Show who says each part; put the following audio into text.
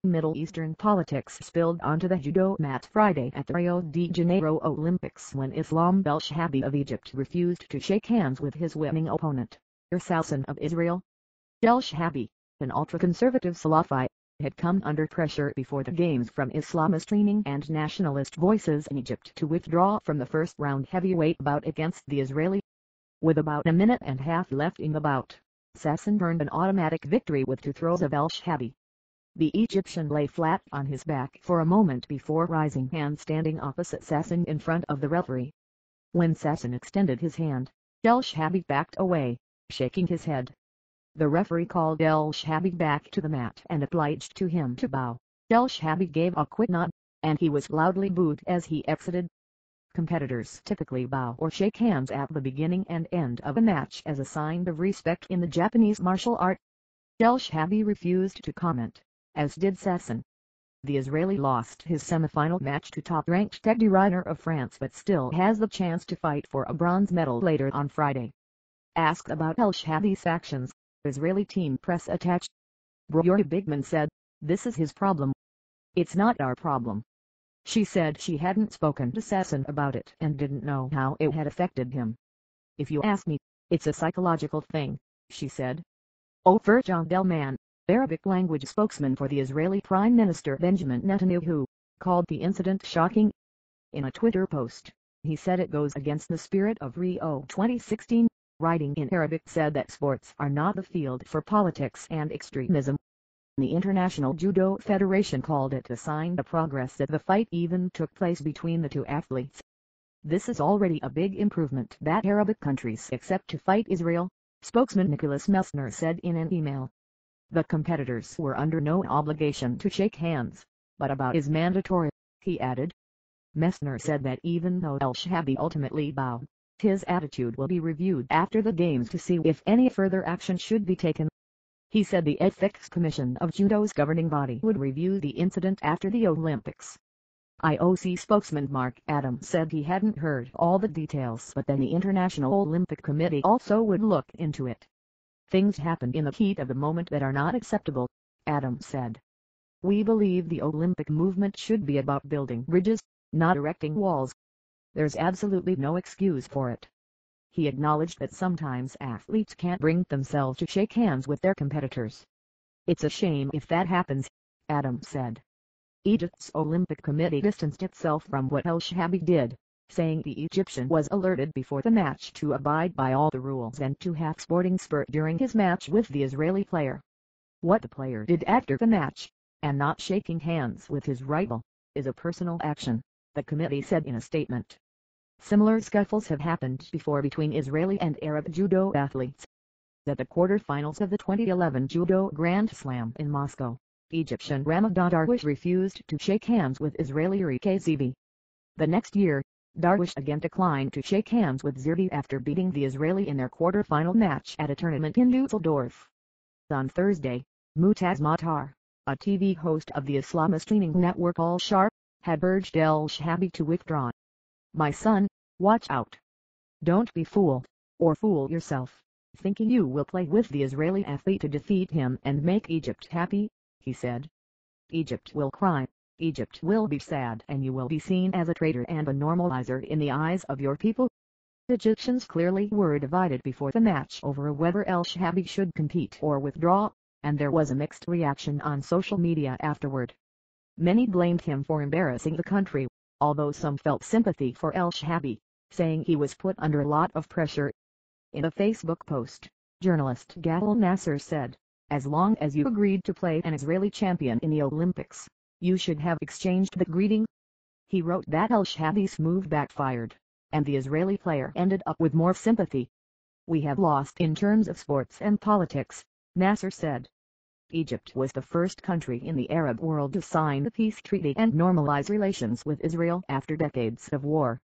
Speaker 1: Middle Eastern politics spilled onto the judo mat Friday at the Rio de Janeiro Olympics when Islam Shehaby of Egypt refused to shake hands with his winning opponent, Shehaby of Israel. Shehaby, an ultra-conservative Salafi, had come under pressure before the games from Islamist-leaning and nationalist voices in Egypt to withdraw from the first-round heavyweight bout against the Israeli. With about a minute and a half left in the bout, Shehaby earned an automatic victory with 2 throws of Shehaby. The Egyptian lay flat on his back for a moment before rising and standing opposite Shehaby in front of the referee. When Shehaby extended his hand, Shehaby backed away, shaking his head. The referee called Shehaby back to the mat and obliged to him to bow. Shehaby gave a quick nod, and he was loudly booed as he exited. Competitors typically bow or shake hands at the beginning and end of a match as a sign of respect in the Japanese martial art. Shehaby refused to comment, as did Shehaby. The Israeli lost his semifinal match to top-ranked Teddy Riner of France but still has the chance to fight for a bronze medal later on Friday. Asked about Shehaby's actions, Israeli team press attaché Broya Bigman said, "This is his problem. It's not our problem." She said she hadn't spoken to Shehaby about it and didn't know how it had affected him. "If you ask me, it's a psychological thing," she said. Ofer Delman, Arabic language spokesman for the Israeli Prime Minister Benjamin Netanyahu, called the incident shocking. In a Twitter post, he said it goes against the spirit of Rio 2016, writing in Arabic said that sports are not the field for politics and extremism. The International Judo Federation called it a sign of progress that the fight even took place between the 2 athletes. "This is already a big improvement that Arabic countries accept to fight Israel," spokesman Nicholas Messner said in an email. The competitors were under no obligation to shake hands, but a bow is mandatory, he added. Messner said that even though Shehaby ultimately bowed, his attitude will be reviewed after the games to see if any further action should be taken. He said the Ethics Commission of Judo's governing body would review the incident after the Olympics. IOC spokesman Mark Adams said he hadn't heard all the details but then the International Olympic Committee also would look into it. "Things happen in the heat of the moment that are not acceptable," Adams said. "We believe the Olympic movement should be about building bridges, not erecting walls. There's absolutely no excuse for it." He acknowledged that sometimes athletes can't bring themselves to shake hands with their competitors. "It's a shame if that happens," Adams said. Egypt's Olympic Committee distanced itself from what Shehaby did, saying the Egyptian was alerted before the match to abide by all the rules and to have sporting spurt during his match with the Israeli player. What the player did after the match, and not shaking hands with his rival, is a personal action, the committee said in a statement. Similar scuffles have happened before between Israeli and Arab judo athletes. At the quarter-finals of the 2011 Judo Grand Slam in Moscow, Egyptian Ramadan Darwish refused to shake hands with Israeli Shehaby. The next year, Darwish again declined to shake hands with Shehaby after beating the Israeli in their quarter-final match at a tournament in Dusseldorf. On Thursday, Mutaz Matar, a TV host of the Islamist-leaning network Al Sharq, had urged Shehaby to withdraw. "My son, watch out. Don't be fooled, or fool yourself, thinking you will play with the Israeli athlete to defeat him and make Egypt happy," he said. "Egypt will cry, Egypt will be sad, and you will be seen as a traitor and a normalizer in the eyes of your people." Egyptians clearly were divided before the match over whether Shehaby should compete or withdraw, and there was a mixed reaction on social media afterward. Many blamed him for embarrassing the country, although some felt sympathy for Shehaby, saying he was put under a lot of pressure. In a Facebook post, journalist Gamal Nasser said, "As long as you agreed to play an Israeli champion in the Olympics, you should have exchanged the greeting." He wrote that Shehaby's move backfired, and the Israeli player ended up with more sympathy. "We have lost in terms of sports and politics," Nasser said. Egypt was the first country in the Arab world to sign the peace treaty and normalize relations with Israel after decades of war.